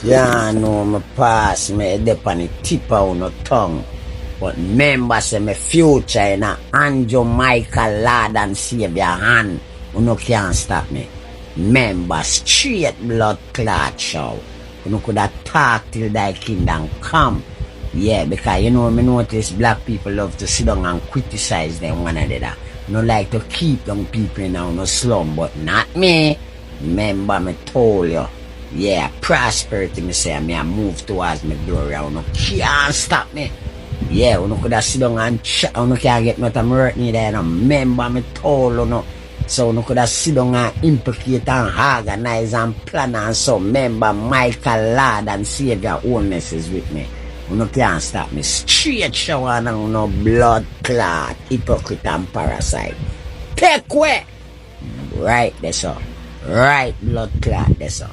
Yeah, know my past, me dip on the tip of no tongue. But remember, say my future in a Andrew Michael Lord and Savior hand. You no can't stop me. Remember, straight blood clot show. You no could have talk till thy kingdom come. Yeah, because you know, me notice black people love to sit down and criticize them one another. No like to keep young people in no slum, but not me. Remember, me told you. Yeah, prosperity, me say, me I move towards my glory. You no can't stop me. Yeah, you no could have sit down and chat. You no can't get nothing hurt me there. Remember, me told you no. So you could have sit down and implicate and organize and plan and so. Remember, Michael Lord and Savior Holness is with me. You no can't stop me. Straight shower and no blood clot, hypocrite and parasite. Take away. Right there, sir. Right blood clot there, sir.